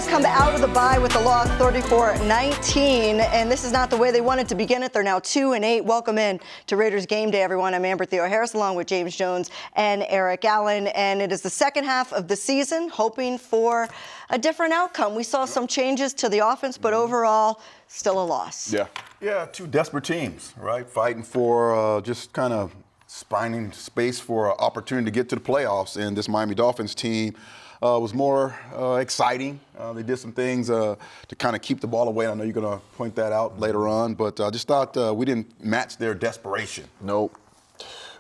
come out of the bye with a loss 34-19, and this is not the way they wanted to begin it. They're now 2-8. Welcome in to Raiders Game Day, everyone. I'm Amber Theoharis, along with James Jones and Eric Allen, and it is the second half of the season, hoping for a different outcome. We saw some changes to the offense, but overall, still a loss. Yeah, two desperate teams, right? Fighting for just kind of finding space for an opportunity to get to the playoffs, and this Miami Dolphins team was more exciting. They did some things to kind of keep the ball away. I know you're going to point that out later on, but I just thought we didn't match their desperation. Nope.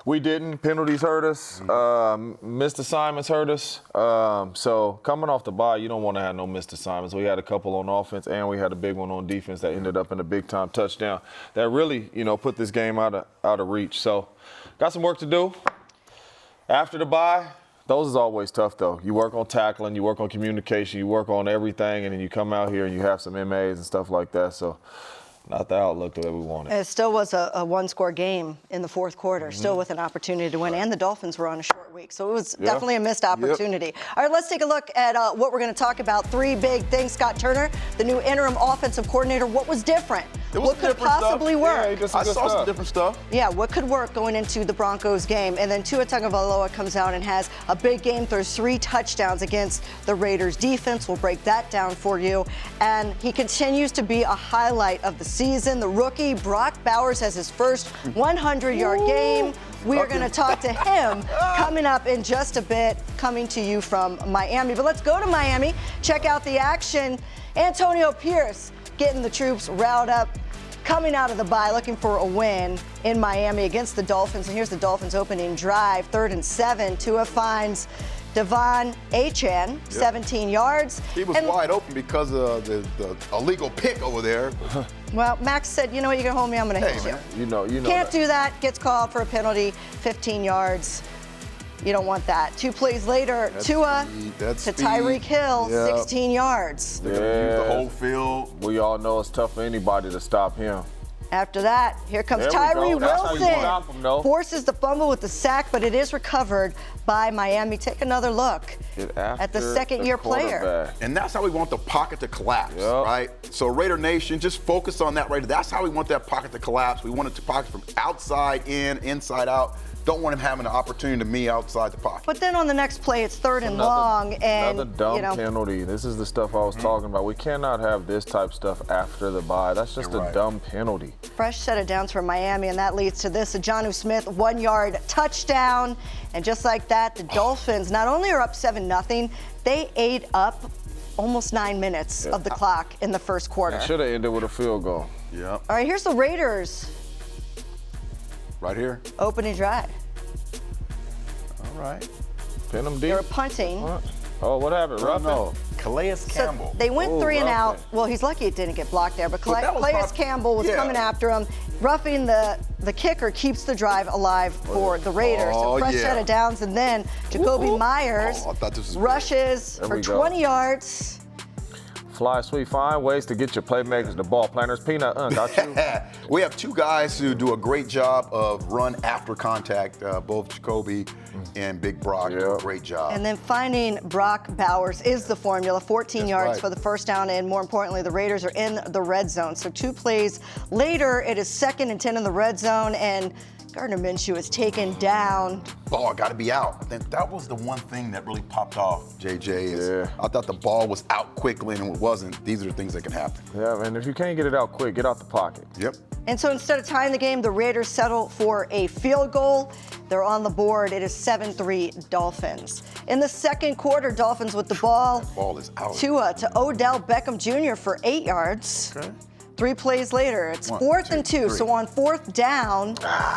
We didn't. Penalties hurt us. Missed assignments hurt us. So coming off the bye, you don't want to have no missed assignments. We had a couple on offense, and we had a big one on defense that ended up in a big-time touchdown that really, put this game out of reach. So got some work to do. After the bye, those is always tough, though. You work on tackling, you work on communication, you work on everything, and then you come out here and you have some MAs and stuff like that. So not the outlook that we wanted. It still was a one-score game in the fourth quarter, still with an opportunity to win, and the Dolphins were on a short week, so it was definitely a missed opportunity. All right, let's take a look at what we're going to talk about. Three big things. Scott Turner, the new interim offensive coordinator, what was different? What could possibly work? I saw some different stuff. Yeah, what could work going into the Broncos game? And then Tua Tagovailoa comes out and has a big game, throws 3 touchdowns against the Raiders defense. We'll break that down for you. And he continues to be a highlight of the season. The rookie, Brock Bowers, has his first 100-yard game. We are going to talk to him coming up in just a bit, coming to you from Miami. But let's go to Miami, check out the action. Antonio Pierce getting the troops riled up, coming out of the bye, looking for a win in Miami against the Dolphins. And here's the Dolphins' opening drive, 3rd and 7. Tua finds Devon Achane, 17 yards. He was wide open because of the illegal pick over there. Well, Max said, you know what, you're going to hold me, I'm going to hit you. You know Can't do that, gets called for a penalty, 15 yards. You don't want that. 2 plays later, Tua to Tyreek Hill, 16 yards. Use the whole field. We all know it's tough for anybody to stop him. After that, here comes Tyree Wilson. Forces the fumble with the sack, but it is recovered by Miami. Take another look at the second-year player. And that's how we want the pocket to collapse, right? So Raider Nation, just focus on that right. That's how we want that pocket to collapse. We want it to pocket from outside in, inside out. Don't want him having an opportunity to me outside the pocket. But then on the next play, it's 3rd and long, and another dumb penalty. This is the stuff I was talking about. We cannot have this type of stuff after the bye. That's just a dumb penalty. Fresh set of downs for Miami, and that leads to this: a Jonnu Smith 1-yard touchdown, and just like that, the Dolphins not only are up 7-0, they ate up almost 9 minutes of the clock in the first quarter. Should have ended with a field goal. Yeah. All right, here's the Raiders. Right here. Opening drive. All right. Pin them deep. They were punting. Oh, what happened? No. Calais Campbell. So they went 3 and out. Well, he's lucky it didn't get blocked there, but Calais Campbell was coming after him. Roughing the kicker keeps the drive alive for the Raiders. A fresh set of downs, and then Jacoby Myers rushes for 20 yards. Fly, sweet, find ways to get your playmakers the ball. Planners, Peanut, got you. We have 2 guys who do a great job of run after contact. Both Jacoby and Big Brock do a great job. And then finding Brock Bowers is the formula. 14 yards for the first down, and more importantly, the Raiders are in the red zone. So 2 plays later, it is 2nd and 10 in the red zone, and Gardner Minshew is taken down. Ball got to be out. I think that was the one thing that really popped off, JJ. I thought the ball was out quickly, and it wasn't. These are the things that can happen. Yeah, and if you can't get it out quick, get out the pocket. Yep. And so instead of tying the game, the Raiders settle for a field goal. They're on the board. It is 7-3 Dolphins. In the second quarter, Dolphins with the ball. That ball is out. Tua to Odell Beckham Jr. for 8 yards. 3 plays later, it's 4th and 2. So on 4th down,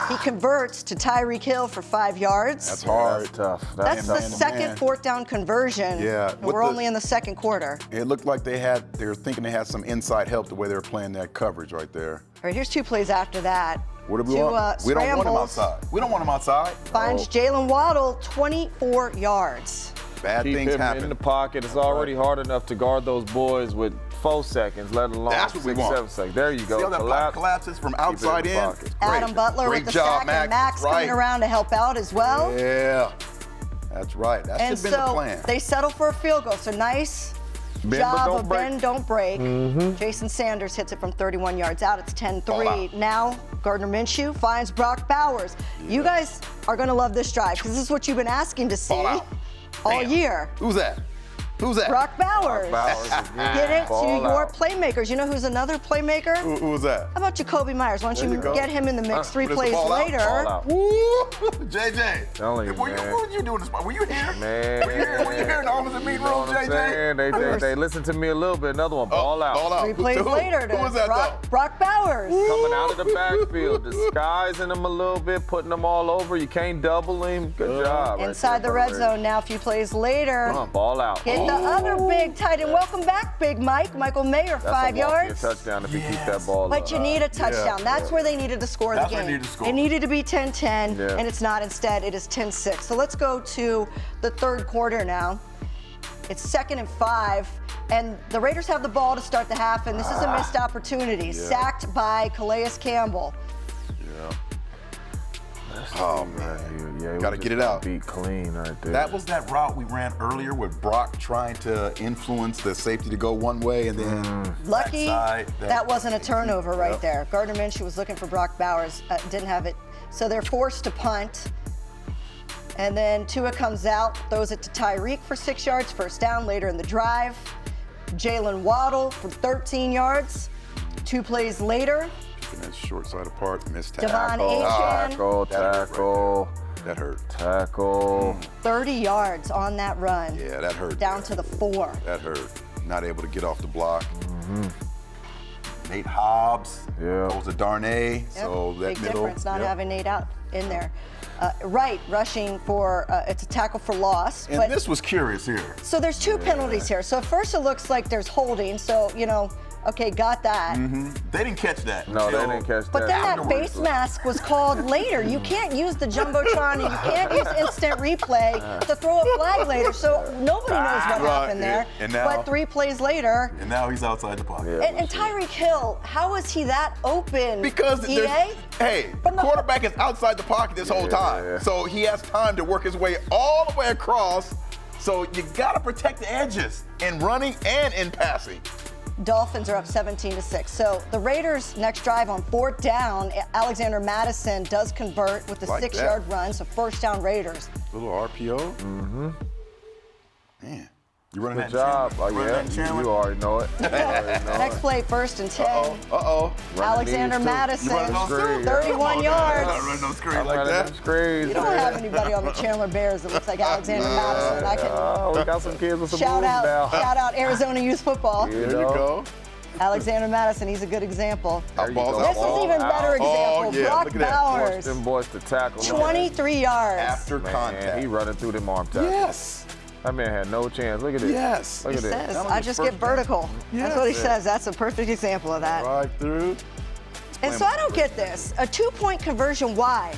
he converts to Tyreek Hill for 5 yards. That's hard. That's tough. That's the second 4th down conversion. Yeah. And we're only in the second quarter. It looked like they were thinking they had some inside help the way they were playing that coverage right there. All right, here's 2 plays after that. What do we want? We don't want him outside. We don't want him outside. Finds Jalen Waddle 24 yards. Bad Keep things him happen. in the pocket. It's already hard enough to guard those boys with 4 seconds, let alone 6, 7 seconds. There you go. See how that collapses from outside in? Adam Butler with the sack, and Max coming around to help out as well. Yeah, that's right. That should have been the plan. They settle for a field goal. So nice job don't of break. bend, don't break. Jason Sanders hits it from 31 yards out. It's 10-3. Ball out. Now, Gardner Minshew finds Brock Bowers. You guys are going to love this drive because this is what you've been asking to see Ball out. all Bam. year. Who's that? Who's that? Brock Bowers. Bowers again. Get it to Ball your out. playmakers. You know who's another playmaker? Who was that? How about Jacoby Myers? Why don't There you you go. get him in the mix 3 Put us the plays ball out. later? Ball out. Woo! JJ. Telling you, what man. were you doing this morning? Were you here? Man. Were you here in the office and meeting You know room, what I'm saying? JJ? They listen to me a little bit. Another one. Ball out. Ball out. 3 plays To who? later to Who was that, Brock Bowers. Coming out of the backfield, disguising them a little bit, putting them all over. You can't double him. Good job. right Inside there, the red Bird. zone now, a few plays later. Ball out. Hit the other big tight end. Welcome back, Big Mike. Michael Mayer, That's 5 a walk-in yards. touchdown if you keep that ball But up. you need a touchdown. That's where they needed to score That's the where game. they needed to score. It needed to be 10-10, Yeah. and it's not. Instead, it is 10-6. So let's go to the third quarter now. It's 2nd and 5, and the Raiders have the ball to start the half, and this is a missed opportunity. Sacked by Calais Campbell. Yeah. Oh, man. Yeah, Gotta get it out. Beat clean right there. That was that route we ran earlier with Brock trying to influence the safety to go one way and then Lucky backside. that wasn't a turnover right Yep. there. Gardner Minshew was looking for Brock Bowers, didn't have it. So they're forced to punt. And then Tua comes out, throws it to Tyreek for 6 yards, first down later in the drive. Jalen Waddle for 13 yards. 2 plays later, And that short side apart, missed tackle. Devon Tackle, tackle, That hurt. tackle. 30 yards on that run. Yeah, that hurt. Down to the 4. That hurt. Not able to get off the block. Nate Hobbs Yeah. goes to Darnay. Yep, So that big middle. difference not yep. having Nate out in there. Wright rushing for, it's a tackle for loss. And but this was curious here. So there's 2 penalties here. So at first it looks like there's holding. So, okay, got that. They didn't catch that. No, they until- didn't catch But that. then that Afterwards. face mask was called later. You can't use the Jumbotron and you can't use instant replay to throw a flag later. So nobody knows what Right, happened there. yeah. And now- But 3 plays later, And now he's outside the pocket. Yeah. and Tyreek Hill, how is he that open? Because EA? there's, hey, But no- quarterback is outside the pocket this whole time. Yeah. So he has time to work his way all the way across. So you gotta protect the edges in running and in passing. Dolphins are up 17-6. So the Raiders' next drive on 4th down, Alexander Madison does convert with the Like 6-yard run. So first down Raiders. Little RPO. Man, you running Good that job. Chandler? Oh, Running that yeah. Chandler? You already know it. You already know Next it. play, 1st and 10. Uh-oh. Alexander these two. Madison, You running those screens? 31 Not yards. running those screens I'm like running that. them screens. You don't have anybody on the Chandler Bears that looks like Alexander Madison. I can Oh, we got some kids with some shout moves now. out Arizona Youth Football. You There you know? go. Alexander Madison, he's a good example. There you Balls go. out. This is even better Oh, example. yeah, Brock look at that. Force Bowers, them boys to tackle. 23 yards. After Man, contact. he running through them arm tackles. Yes. That man had no chance. Look at this. Yes. Look He at this. says, That was I his just first get vertical. Yes. That's what he Yeah. says. That's a perfect example of that. Right through. And so I don't get this. A 2-point conversion, why?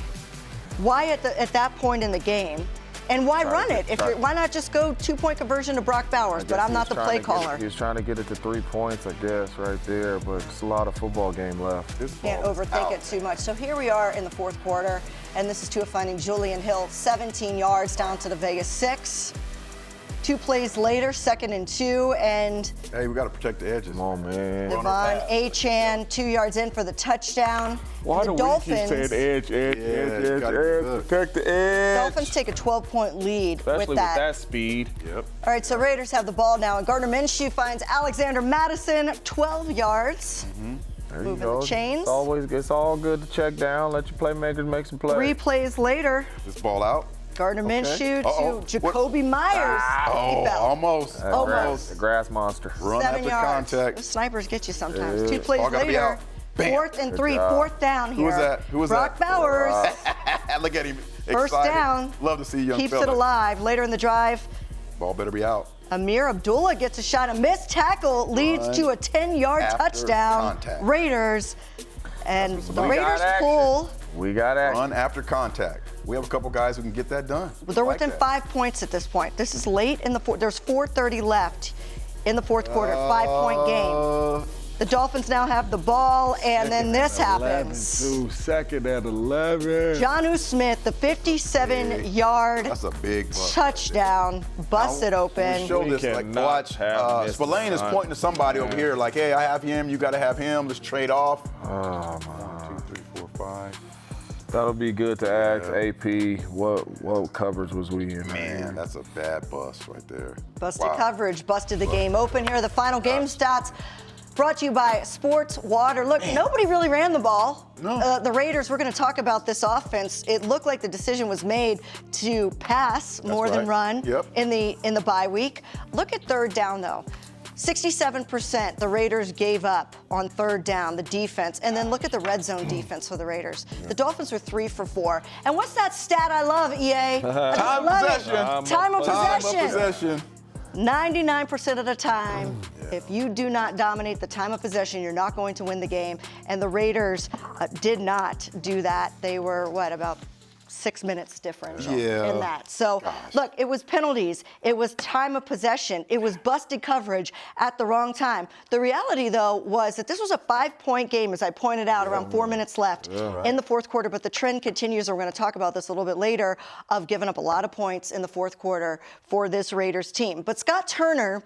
Why at that point in the game? And why run it? Why not just go 2-point conversion to Brock Bowers? But I'm not the play caller. He was trying to get it to 3 points, I guess, right there. But it's a lot of football game left. This Can't ball is overthink out. it too much. So here we are in the 4th quarter, and this is Tua finding Julian Hill, 17 yards down to the Vegas 6. 2 plays later, 2nd and 2, and Hey, we got to protect the edges. Come on, man. Devon Achane 2 yards in for the touchdown. Why the do Dolphins, we keep saying edge, you gotta be good. protect the edge? Dolphins take a 12-point lead Especially with that. speed. Yep. All right, so Raiders have the ball now, and Gardner Minshew finds Alexander Madison 12 yards. There you Moving go. the chains. It's all good to check down. Let your playmakers make some plays. 3 plays later, This ball out. Gardner Minshew Uh-oh. to Jacoby Myers. Oh, He fell. almost. That Almost. the grass monster. Run 7 after yards. contact. Those snipers get you sometimes. Yeah. 2 plays Ball gotta be later, out. Bam. 4th and Good 3, job. 4th down here. Who was that? Who was Brock that? Bowers. Look at him. First Excited. down. Love to see young Keeps fella. it alive. Later in the drive, Ball better be out. Amir Abdullah gets a shot. A missed tackle leads to a 10-yard after touchdown. contact. Raiders. And the We got Raiders action. pull. We got action. Run after contact. We have a couple guys who can get that done. They're Like within that. 5 points at this point. This is late in the fourth. There's 4:30 left in the 4th quarter. 5-point game. The Dolphins now have the ball, and then this happens. Second and 11. Jonnu Smith, the 57-yard That's a big bust. touchdown, busted open. We show this, like, watch. Spillane is pointing to somebody over here, like, hey, I have him, you got to have him, let's trade off. Oh, my. 1, 2, 3, 4, 5. That'll be good to ask AP what coverage was we in. Man, that's a bad bust right there. Busted coverage, busted the game open here. The final game stats brought to you by Sports Water. Look, nobody really ran the ball. No. The Raiders, we're going to talk about this offense. It looked like the decision was made to pass more than run in the bye week. Look at third down, though. 67% the Raiders gave up on third down, the defense. And then look at the red zone defense for the Raiders. The Dolphins were 3 for 4. And what's that stat I love, EA? Time of possession. Time of possession. 99% of the time, if you do not dominate the time of possession, you're not going to win the game. And the Raiders did not do that. They were, about 6 minutes differential in that. So, look, it was penalties. It was time of possession. It was busted coverage at the wrong time. The reality, though, was that this was a 5-point game, as I pointed out, around 4 minutes left in the fourth quarter. But the trend continues, and we're going to talk about this a little bit later, of giving up a lot of points in the fourth quarter for this Raiders team. But Scott Turner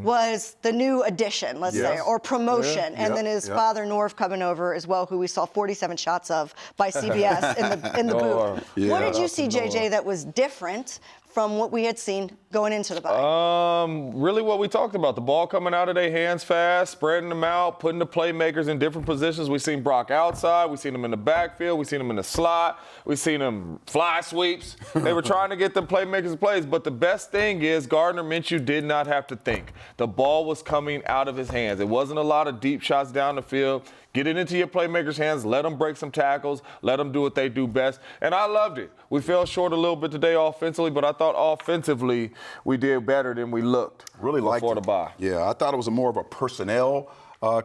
was the new addition, let's say, or promotion. And then his father, Norv, coming over as well, who we saw 47 shots of by CBS in the booth. What did you see, JJ, that was different from what we had seen going into the bye? Really what we talked about. The ball coming out of their hands fast, spreading them out, putting the playmakers in different positions. We've seen Brock outside. We've seen him in the backfield. We've seen him in the slot. We've seen him fly sweeps. They were trying to get the playmakers plays. But the best thing is Gardner Minshew did not have to think. The ball was coming out of his hands. It wasn't a lot of deep shots down the field. Get it into your playmakers' hands. Let them break some tackles. Let them do what they do best. And I loved it. We fell short a little bit today offensively, but I thought offensively we did better than we looked before the bye. Yeah, I thought it was more of a personnel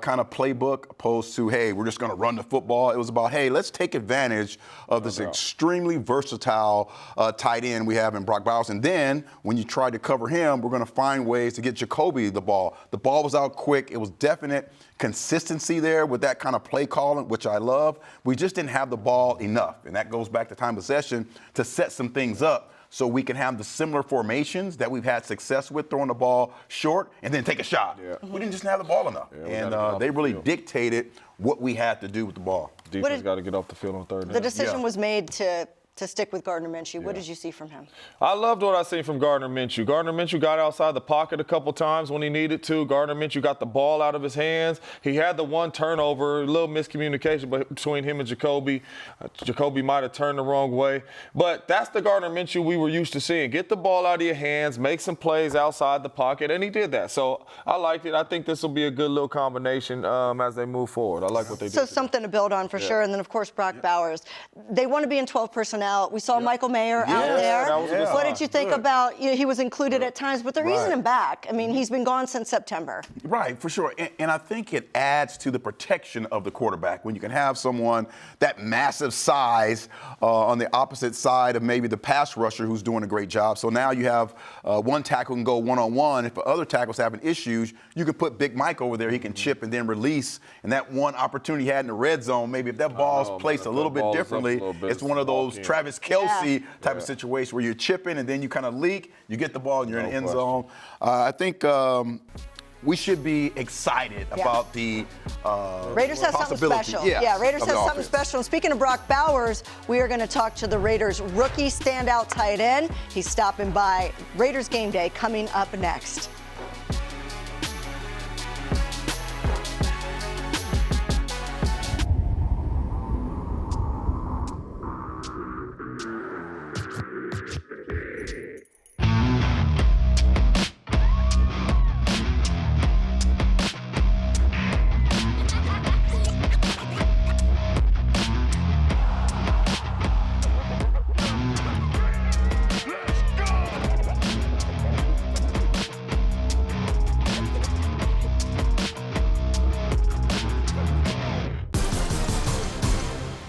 kind of playbook opposed to, hey, we're just going to run the football. It was about, hey, let's take advantage of this extremely versatile tight end we have in Brock Bowers. And then when you try to cover him, we're going to find ways to get Jacoby the ball. The ball was out quick. It was definite consistency there with that kind of play calling, which I love. We just didn't have the ball enough. And that goes back to time possession to set some things up so we can have the similar formations that we've had success with, throwing the ball short and then take a shot. We didn't just have the ball enough. And they really dictated what we had to do with the ball. Defense got to get off the field on third down. The decision was made to stick with Gardner Minshew. What did you see from him? I loved what I seen from Gardner Minshew. Gardner Minshew got outside the pocket a couple times when he needed to. Gardner Minshew got the ball out of his hands. He had the one turnover, a little miscommunication between him and Jacoby. Jacoby might have turned the wrong way. But that's the Gardner Minshew we were used to seeing. Get the ball out of your hands, make some plays outside the pocket, and he did that. So I liked it. I think this will be a good little combination as they move forward. I like what they did. So something to build on for sure. And then, of course, Brock Bowers. They want to be in 12 personnel. We saw Michael Mayer out there. What did you think about, he was included at times, but they're easing him back. I mean, he's been gone since September. Right, for sure. And I think it adds to the protection of the quarterback when you can have someone that massive size on the opposite side of maybe the pass rusher who's doing a great job. So now you have one tackle can go one-on-one. If the other tackle's having issues, you can put Big Mike over there. He can chip and then release. And that one opportunity he had in the red zone, maybe if that ball's placed a little bit differently, it's one of those Travis Kelce type of situation where you're chipping and then you kind of leak, you get the ball and you're in the end zone. I think we should be excited about the Raiders have something special. Raiders have something special. And speaking of Brock Bowers, we are going to talk to the Raiders rookie standout tight end. He's stopping by. Raiders Game Day coming up next.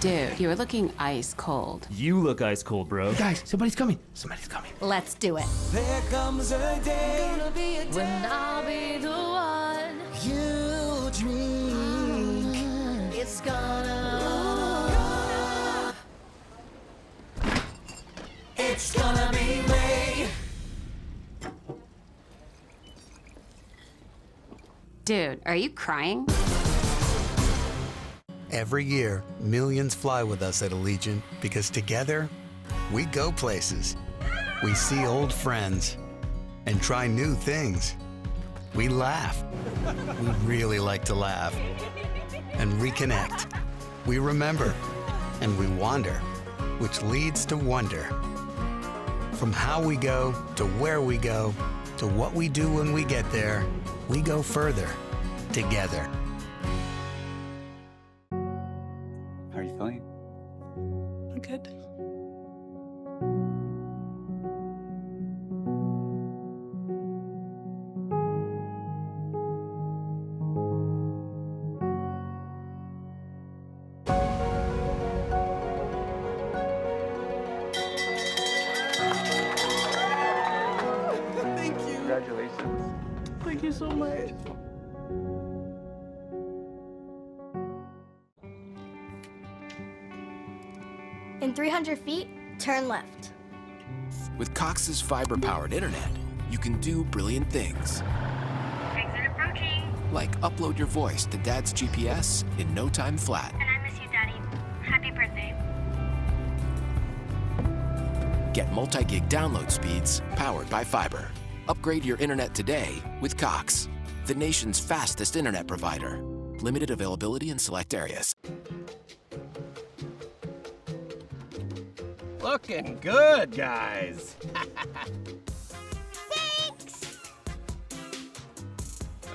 Dude, you're looking ice cold. You look ice cold, bro. Guys, somebody's coming. Somebody's coming. Let's do it. There comes a day When I'll be the one you dream It's gonna be me. Dude, are you crying? Every year, millions fly with us at Allegiant because together, we go places. We see old friends and try new things. We laugh. We really like to laugh. And reconnect. We remember. And we wander, which leads to wonder. From how we go to where we go to what we do when we get there, we go further together. How are you feeling? I'm good. Thank you. Congratulations. Thank you so much. In 300 feet, turn left. With Cox's fiber-powered internet, you can do brilliant things. Exit approaching. Like upload your voice to Dad's GPS in no time flat. And I miss you, Daddy. Happy birthday. Get multi-gig download speeds powered by fiber. Upgrade your internet today with Cox, the nation's fastest internet provider. Limited availability in select areas. Looking good, guys. Thanks!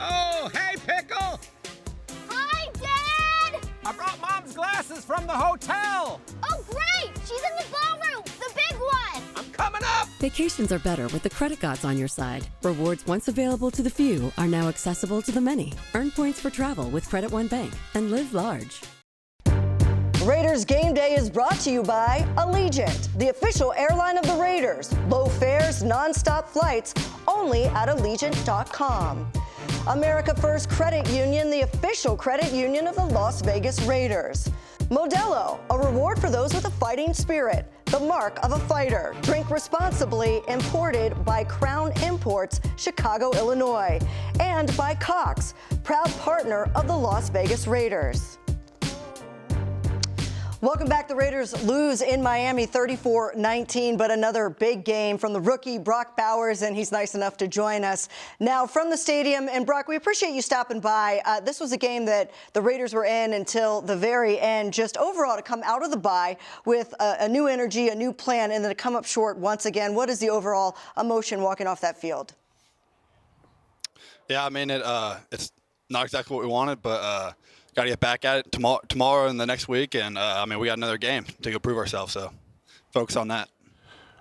Oh, hey, Pickle! Hi, Dad! I brought Mom's glasses from the hotel. Oh, great! She's in the ballroom, the big one! I'm coming up! Vacations are better with the credit gods on your side. Rewards once available to the few are now accessible to the many. Earn points for travel with Credit One Bank and live large. Raiders Game Day is brought to you by Allegiant, the official airline of the Raiders. Low fares, non-stop flights, only at Allegiant.com. America First Credit Union, the official credit union of the Las Vegas Raiders. Modelo, a reward for those with a fighting spirit, the mark of a fighter. Drink responsibly, imported by Crown Imports, Chicago, Illinois. And by Cox, proud partner of the Las Vegas Raiders. Welcome back. The Raiders lose in Miami 34-19, but another big game from the rookie Brock Bowers, and he's nice enough to join us now from the stadium. And Brock, we appreciate you stopping by. This was a game that the Raiders were in until the very end. Just overall to come out of the bye with a new energy, a new plan, and then to come up short once again. What is the overall emotion walking off that field? Yeah, I mean, it's not exactly what we wanted, but got to get back at it tomorrow and the next week. And, I mean, we got another game to go prove ourselves, so focus on that.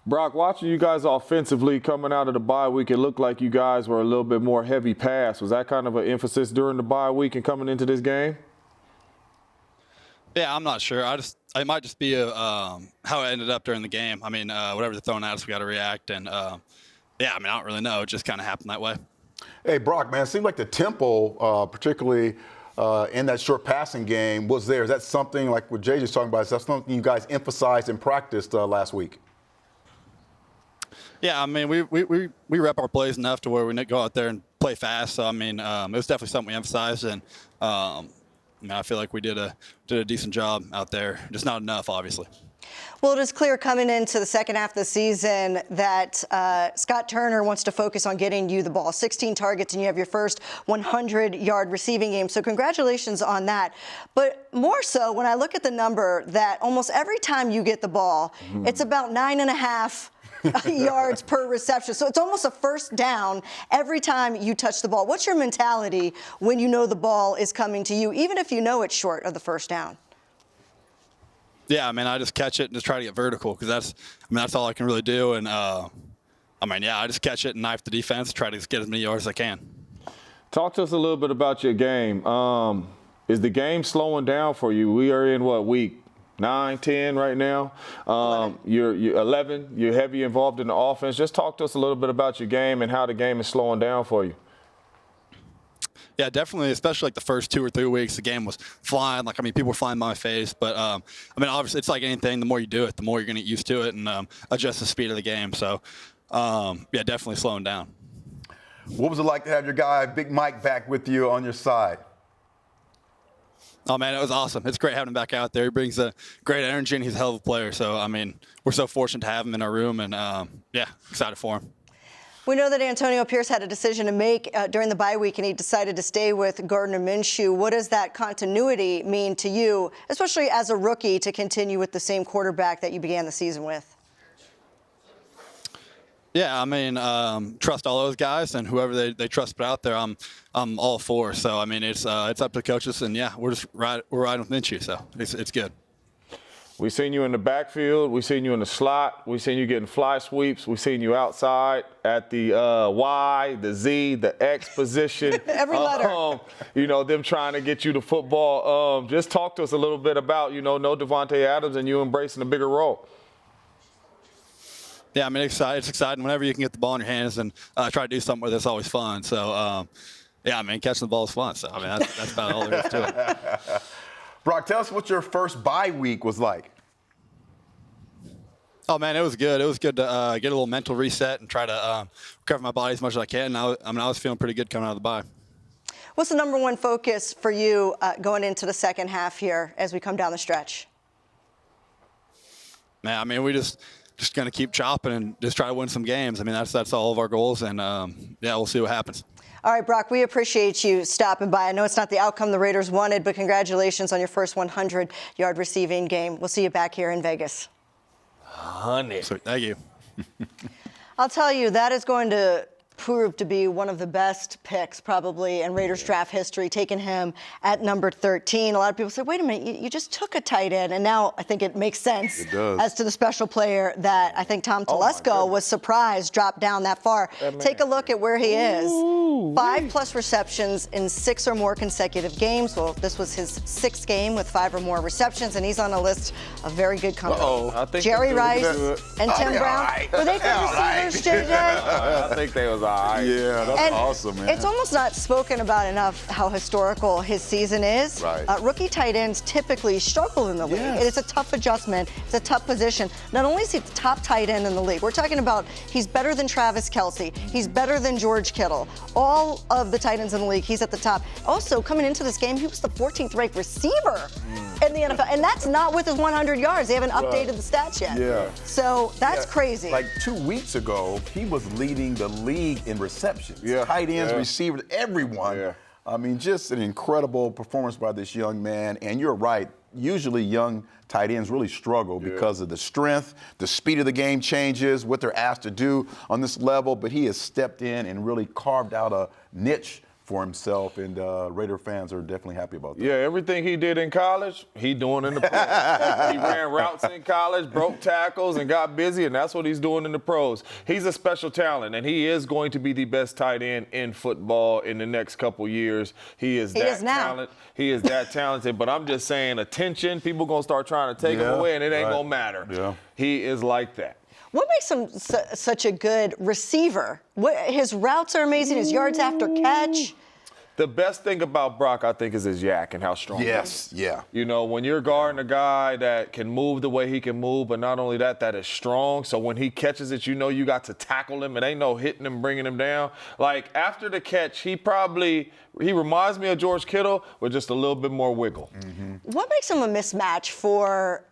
Brock, watching you guys offensively coming out of the bye week, it looked like you guys were a little bit more heavy pass. Was that kind of an emphasis during the bye week and coming into this game? Yeah, I'm not sure. It might just be how it ended up during the game. I mean, whatever they're throwing at us, we got to react. And, yeah, I mean, I don't really know. It just kind of happened that way. Hey, Brock, man, it seemed like the tempo, particularly in that short passing game, was there. Is that something like what Jay just talking about? Is that something you guys emphasized and practiced last week? Yeah, I mean, we rep our plays enough to where we go out there and play fast. So, I mean, it was definitely something we emphasized. And, I mean, I feel like we did a decent job out there. Just not enough, obviously. Well, it is clear coming into the second half of the season that Scott Turner wants to focus on getting you the ball. 16 targets, and you have your first 100-yard receiving game. So congratulations on that. But more so, when I look at the number that almost every time you get the ball, it's about 9.5 yards per reception. So it's almost a first down every time you touch the ball. What's your mentality when you know the ball is coming to you, even if you know it's short of the first down? Yeah, I mean, I just catch it and just try to get vertical because that's all I can really do. And, I mean, yeah, I just catch it and knife the defense, try to get as many yards as I can. Talk to us a little bit about your game. Is the game slowing down for you? We are in, week 9, 10 right now? 11. You're 11. You're heavy involved in the offense. Just talk to us a little bit about your game and how the game is slowing down for you. Yeah, definitely, especially like the first 2 or 3 weeks, the game was flying. Like, I mean, people were flying by my face. But, I mean, obviously, it's like anything. The more you do it, the more you're going to get used to it and adjust the speed of the game. So, yeah, definitely slowing down. What was it like to have your guy, Big Mike, back with you on your side? Oh, man, it was awesome. It's great having him back out there. He brings a great energy, and he's a hell of a player. So, I mean, we're so fortunate to have him in our room, and, yeah, excited for him. We know that Antonio Pierce had a decision to make during the bye week, and he decided to stay with Gardner Minshew. What does that continuity mean to you, especially as a rookie, to continue with the same quarterback that you began the season with? Yeah, I mean, trust all those guys, and whoever they trust put out there, I'm all for. So, I mean, it's up to the coaches, and, yeah, we're riding with Minshew, so it's good. We seen you in the backfield. We seen you in the slot. We seen you getting fly sweeps. We seen you outside at the Y, the Z, the X position. Every letter. You know, them trying to get you the football. Just talk to us a little bit about, you know, no Devontae Adams and you embracing a bigger role. Yeah, I mean, it's exciting. Whenever you can get the ball in your hands and try to do something with it, it's always fun. So, yeah, I mean, catching the ball is fun. So, I mean, that's about all there is to it. Brock, tell us what your first bye week was like. Oh, man, it was good. It was good to get a little mental reset and try to recover my body as much as I can. And I was feeling pretty good coming out of the bye. What's the number one focus for you going into the second half here as we come down the stretch? Man, I mean, we just going to keep chopping and just try to win some games. I mean, that's all of our goals. And, yeah, we'll see what happens. All right, Brock, we appreciate you stopping by. I know it's not the outcome the Raiders wanted, but congratulations on your first 100-yard receiving game. We'll see you back here in Vegas. 100. Sweet. Thank you. I'll tell you, that is going to prove to be one of the best picks probably in Raiders draft history, taking him at number 13. A lot of people say, wait a minute, you just took a tight end, and now I think it makes sense as to the special player that I think Tom Telesco was surprised dropped down that far. Take a look at where he is. 5+ receptions in 6 or more consecutive games. Well, this was his 6th game with 5 or more receptions, and he's on a list of very good company. Jerry Rice and Tim Brown. Were they good receivers, JJ? I think they was all right. Yeah, that's awesome, man. It's almost not spoken about enough how historical his season is. Right. Rookie tight ends typically struggle in the league. Yes. It's a tough adjustment. It's a tough position. Not only is he the top tight end in the league, we're talking about he's better than Travis Kelce. He's better than George Kittle. All of the tight ends in the league, he's at the top. Also, coming into this game, he was the 14th ranked receiver in the NFL. And that's not with his 100 yards. They haven't updated the stats yet. Yeah. So that's crazy. Like 2 weeks ago, he was leading the league in receptions. Tight ends, receivers, everyone. I mean, just an incredible performance by this young man. And you're right. Usually young tight ends really struggle because of the strength, the speed of the game changes, what they're asked to do on this level. But he has stepped in and really carved out a niche for himself, and Raider fans are definitely happy about that. Yeah, everything he did in college, he doing in the pros. He ran routes in college, broke tackles, and got busy, and that's what he's doing in the pros. He's a special talent, and he is going to be the best tight end in football in the next couple years. He is that talent. He is that talented, but I'm just saying attention, people going to start trying to take him away, and it ain't going to matter. He is like that. What makes him such a good receiver? His routes are amazing, his yards after catch. The best thing about Brock, I think, is his yak and how strong he is. You know, when you're guarding a guy that can move the way he can move, but not only that, that is strong. So when he catches it, you know you got to tackle him. It ain't no hitting him, bringing him down. Like, after the catch, he reminds me of George Kittle with just a little bit more wiggle. What makes him a mismatch for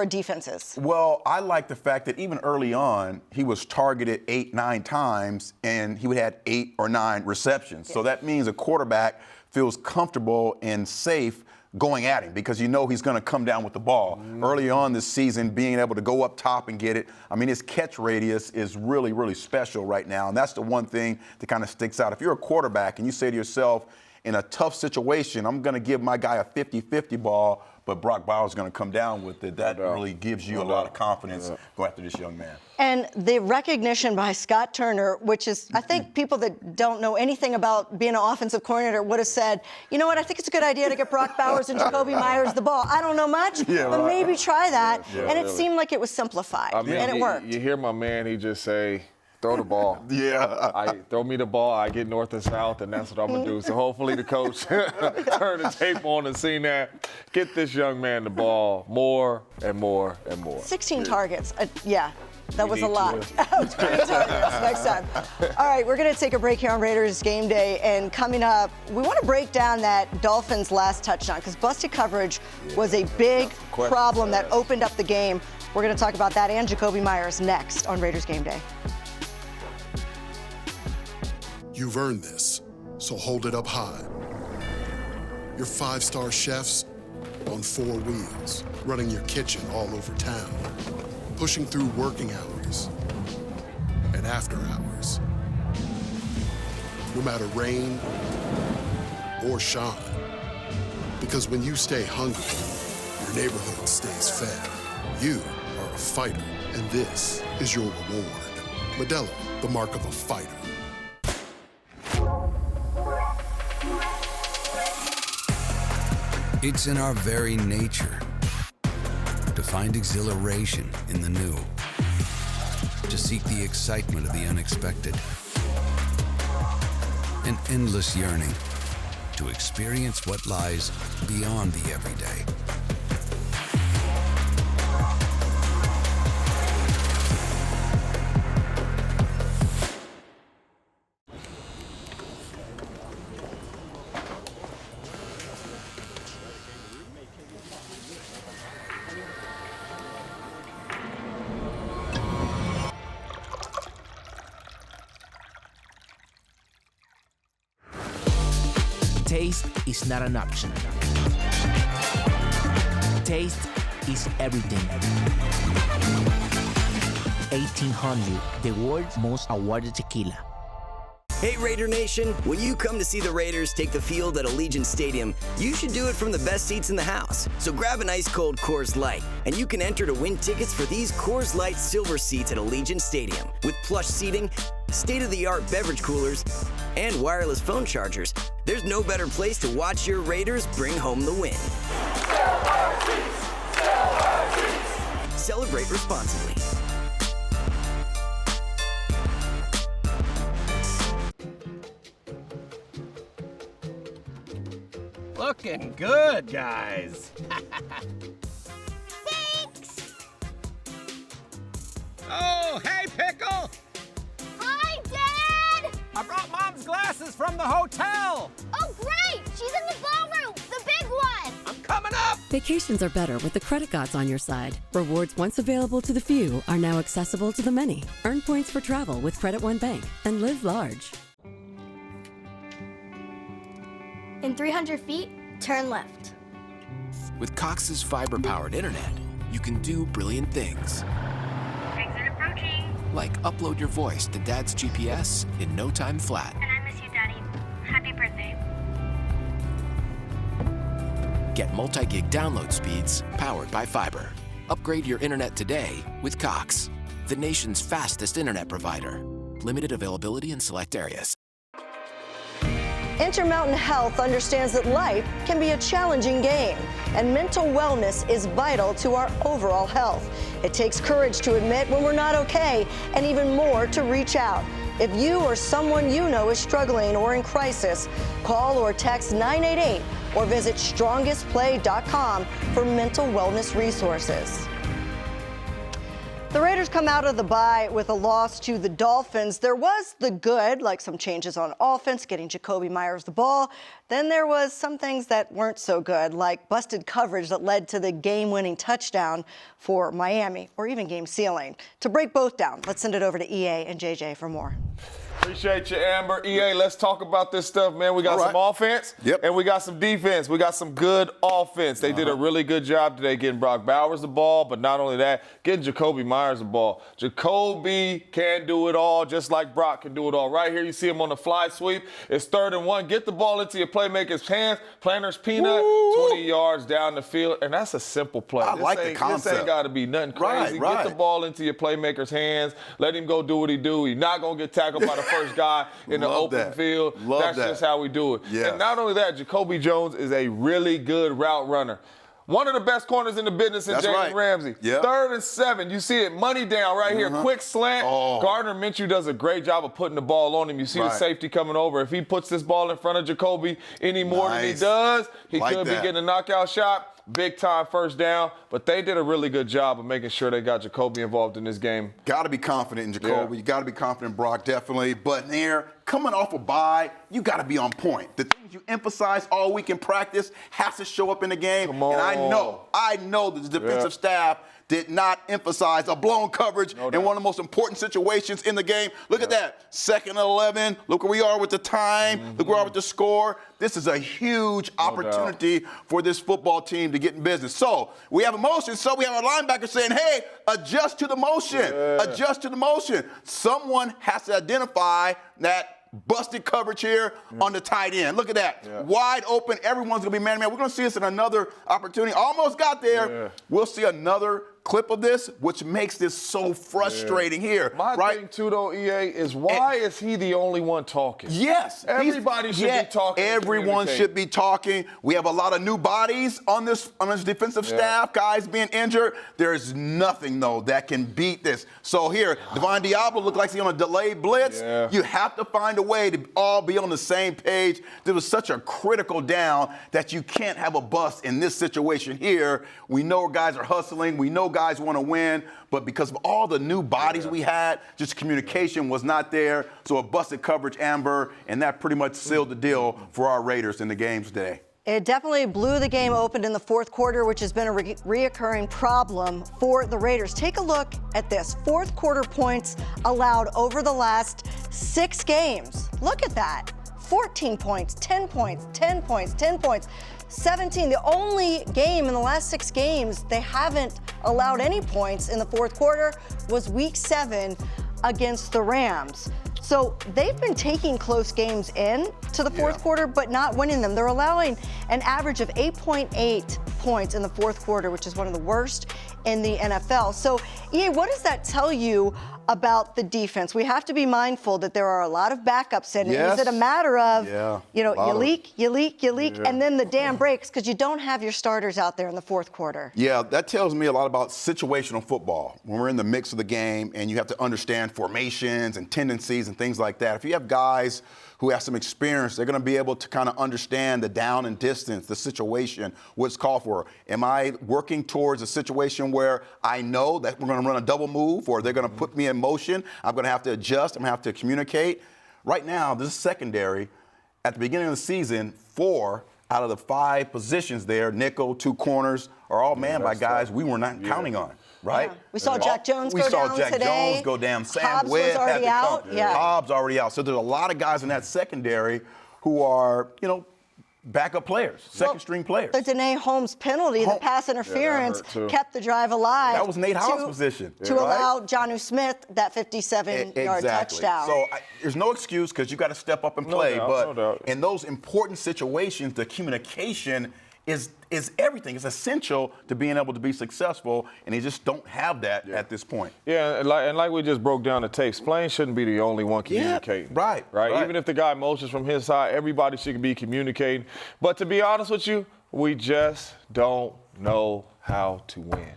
defenses? Well, I like the fact that even early on, he was targeted 8-9 times, and he would have 8 or 9 receptions. So that means a quarterback feels comfortable and safe going at him because you know he's going to come down with the ball. Early on this season, being able to go up top and get it, I mean, his catch radius is really, really special right now, and that's the one thing that kind of sticks out. If you're a quarterback and you say to yourself, in a tough situation, I'm going to give my guy a 50-50 ball, but Brock Bowers going to come down with it. That really gives you a lot of confidence going after this young man. And the recognition by Scott Turner, which is, I think people that don't know anything about being an offensive coordinator would have said, you know what, I think it's a good idea to get Brock Bowers and Jacoby Myers the ball. I don't know much, but maybe try that. And it seemed like it was simplified, and it worked. You hear my man, he just say, Throw the ball. Yeah. Throw me the ball, I get north and south, and that's what I'm going to do. So hopefully the coach turn the tape on and see that. Get this young man the ball more and more and more. 16 targets. Yeah. That was a need lot. 20 targets next time. All right, we're going to take a break here on Raiders Game Day. And coming up, we want to break down that Dolphins' last touchdown because busted coverage was a big problem that opened up the game. We're going to talk about that and Jakobi Meyers next on Raiders Game Day. You've earned this, so hold it up high. Your 5-star chefs on 4 wheels, running your kitchen all over town, pushing through working hours and after hours. No matter rain or shine, because when you stay hungry, your neighborhood stays fed. You are a fighter, and this is your reward. Modelo, the mark of a fighter. It's in our very nature to find exhilaration in the new, to seek the excitement of the unexpected, an endless yearning to experience what lies beyond the everyday. Taste is not an option. Taste is everything. 1800, the world's most awarded tequila. Hey Raider Nation, when you come to see the Raiders take the field at Allegiant Stadium, you should do it from the best seats in the house. So grab an ice cold Coors Light, and you can enter to win tickets for these Coors Light silver seats at Allegiant Stadium. With plush seating, state-of-the-art beverage coolers, and wireless phone chargers, there's no better place to watch your Raiders bring home the win. Celebrate responsibly. Looking good, guys. Thanks! Oh, hey, Pickle! Hi, Dad! I brought Mom's glasses from the hotel. Oh, great! She's in the ballroom, the big one! I'm coming up! Vacations are better with the credit gods on your side. Rewards once available to the few are now accessible to the many. Earn points for travel with Credit One Bank and live large. In 300 feet, turn left. With Cox's fiber-powered internet, you can do brilliant things. Exit approaching. Like upload your voice to Dad's GPS in no time flat. And I miss you, Daddy. Happy birthday. Get multi-gig download speeds powered by fiber. Upgrade your internet today with Cox, the nation's fastest internet provider. Limited availability in select areas. Intermountain Health understands that life can be a challenging game, and mental wellness is vital to our overall health. It takes courage to admit when we're not okay, and even more to reach out. If you or someone you know is struggling or in crisis, call or text 988 or visit strongestplay.com for mental wellness resources. The Raiders come out of the bye with a loss to the Dolphins. There was the good, like some changes on offense, getting Jakobi Meyers the ball. Then there was some things that weren't so good, like busted coverage that led to the game-winning touchdown for Miami, or even game sealing. To break both down, let's send it over to EA and JJ for more. Appreciate you, Amber. EA, let's talk about this stuff, man. We got some offense, and we got some defense. We got some good offense. They did a really good job today getting Brock Bowers the ball, but not only that, getting Jakobi Meyers the ball. Jakobi can do it all, just like Brock can do it all. Right here, you see him on the fly sweep. It's 3rd and 1. Get the ball into your playmaker's hands. Planter's peanut, 20 yards down the field, and that's a simple play. I like the concept. This ain't got to be nothing crazy. Get the ball into your playmaker's hands. Let him go do what he do. He's not going to get tackled by the first guy in the open field. That's just how we do it. And not only that, Jacoby Jones is a really good route runner. One of the best corners in the business in Jalen Ramsey. Yep. 3rd and 7. You see it, money down right here. Quick slant. Gardner Minshew does a great job of putting the ball on him. You see the safety coming over. If he puts this ball in front of Jacoby any more than he does, he could be getting a knockout shot. Big time first down, but they did a really good job of making sure they got Jacoby involved in this game. Got to be confident in Jacoby. You got to be confident in Brock, definitely. But there, coming off a bye, you got to be on point. The things you emphasize all week in practice has to show up in the game. Come on. And I know that the defensive staff did not emphasize a blown coverage in one of the most important situations in the game. Look at that. 2nd and 11. Look where we are with the time. Look where we are with the score. This is a huge opportunity for this football team to get in business. So we have a motion. So we have a linebacker saying, hey, adjust to the motion. Adjust to the motion. Someone has to identify that busted coverage here on the tight end. Look at that. Wide open. Everyone's going to be man-to-man. We're going to see this in another opportunity. Almost got there. We'll see another clip of this, which makes this so frustrating here. My thing, too, though, EA, is why is he the only one talking? Yes. Everybody should be talking. Everyone should be talking. We have a lot of new bodies on this defensive staff, guys being injured. There's nothing, though, that can beat this. So here, Devon Diablo looked like he's on a delayed blitz. You have to find a way to all be on the same page. There was such a critical down that you can't have a bust in this situation here. We know guys are hustling. We know guys want to win, but because of all the new bodies we had, just communication was not there. So a busted coverage, Amber, and that pretty much sealed the deal for our Raiders in the games today. It definitely blew the game open in the 4th quarter, which has been a reoccurring problem for the Raiders. Take a look at this. 4th quarter points allowed over the last 6 games. Look at that. 14 points, 10 points, 10 points, 10 points. 17, the only game in the last 6 games they haven't allowed any points in the 4th quarter was week 7 against the Rams. So they've been taking close games in to the 4th quarter, but not winning them. They're allowing an average of 8.8 points in the 4th quarter, which is one of the worst in the NFL. So, EA, what does that tell you about the defense? We have to be mindful that there are a lot of backups in. Is it a matter of, you leak, and then the dam breaks because you don't have your starters out there in the 4th quarter? Yeah, that tells me a lot about situational football. When we're in the mix of the game and you have to understand formations and tendencies and things like that. If you have guys who have some experience, they're going to be able to kind of understand the down and distance, the situation, what's called for. Am I working towards a situation where I know that we're going to run a double move or they're going to put me in motion? I'm going to have to adjust. I'm going to have to communicate. Right now, this is secondary. At the beginning of the season, 4 out of the 5 positions there, nickel, 2 corners, are all manned by guys we were not counting on. Right? Yeah. We saw Jack Jones go down today. We saw Jack Jones go down. Sam Hobbs Webb was already out. Hobbs already out. So there's a lot of guys in that secondary who are, backup players, second-string players. The Danae Holmes penalty, the pass interference, kept the drive alive. That was Nate Hobbs' position. To allow Jonnu Smith that 57-yard touchdown. So there's no excuse because you got to step up and play. But in those important situations, the communication is everything. It's essential to being able to be successful, and they just don't have that at this point. Yeah, and like we just broke down the tapes, Splain shouldn't be the only one communicating. Right. Even if the guy motions from his side, everybody should be communicating. But to be honest with you, we just don't know how to win.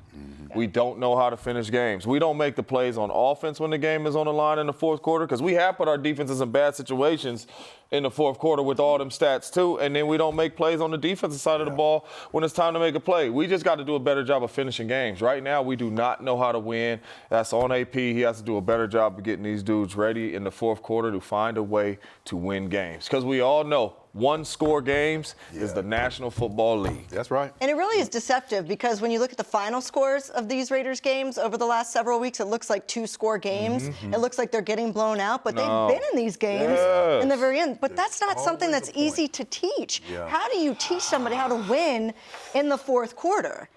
We don't know how to finish games. We don't make the plays on offense when the game is on the line in the 4th quarter because we have put our defenses in bad situations in the 4th quarter with all them stats too, and then we don't make plays on the defensive side of the ball when it's time to make a play. We just got to do a better job of finishing games. Right now, we do not know how to win. That's on AP. He has to do a better job of getting these dudes ready in the 4th quarter to find a way to win games because we all know one-score games is the National Football League. That's right. And it really is deceptive because when you look at the final scores of these Raiders games over the last several weeks, it looks like 2-score games. It looks like they're getting blown out, but they've been in these games in the very end. But that's not something that's easy to teach. How do you teach somebody how to win in the 4th quarter?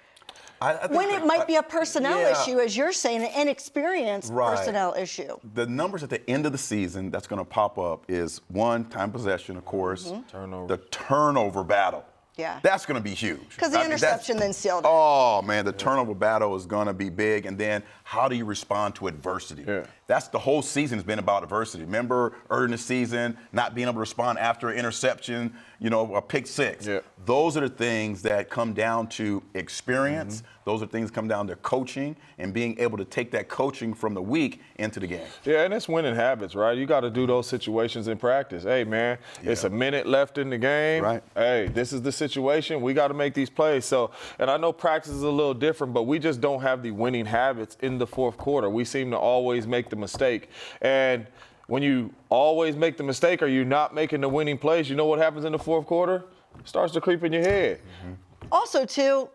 When it might be a personnel issue, as you're saying, an inexperienced personnel issue. The numbers at the end of the season that's going to pop up is 1, time possession, of course, the turnover battle. Yeah. That's going to be huge. Because the interception then sealed it. Oh, man, the turnover battle is going to be big. And then how do you respond to adversity? That's the whole season has been about adversity. Remember, early in the season, not being able to respond after an interception, a pick six. Yeah. Those are the things that come down to experience. Those are things that come down to coaching and being able to take that coaching from the week into the game. Yeah, and it's winning habits, right? You got to do those situations in practice. Hey, man, it's a minute left in the game. Right. Hey, this is the situation. We got to make these plays. So, and I know practice is a little different, but we just don't have the winning habits in the fourth quarter. We seem to always make the mistake. And when you always make the mistake or you're not making the winning plays, you know what happens in the fourth quarter? It starts to creep in your head. Also, too,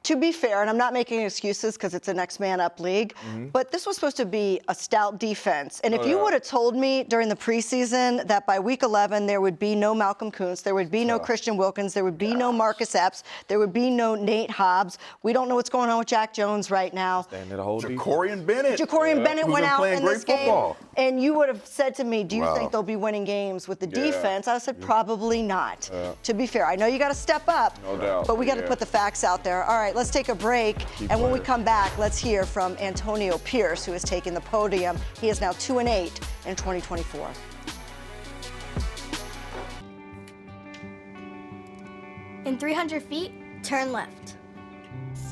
to be fair, and I'm not making excuses because it's a next man up league, but this was supposed to be a stout defense. And if you would have told me during the preseason that by week 11 there would be no Malcolm Kuntz, there would be no Christian Wilkins, there would be no Marcus Epps, there would be no Nate Hobbs. We don't know what's going on with Jack Jones right now. Ja'Cory Bennett. Ja'Cory Bennett went out in this game. Football. And you would have said to me, do you think they'll be winning games with the defense? I said, probably not. To be fair, I know you got to step up, No doubt. but we got to put the facts out there. All right, let's take a break. And when we come back, let's hear from Antonio Pierce, who has taken the podium. He is now 2-8 in 2024. In 300 feet, turn left.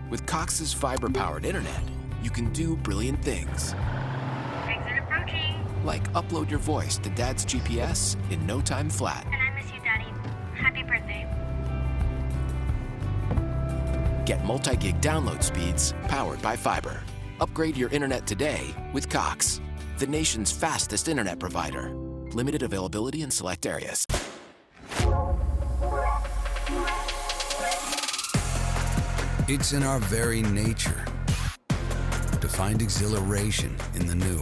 With Cox's fiber-powered internet, you can do brilliant things. Exit approaching. Like upload your voice to Dad's GPS in no time flat. And I miss you, Daddy. Happy birthday. Get multi-gig download speeds powered by fiber. Upgrade your internet today with Cox, the nation's fastest internet provider. Limited availability in select areas. It's in our very nature to find exhilaration in the new,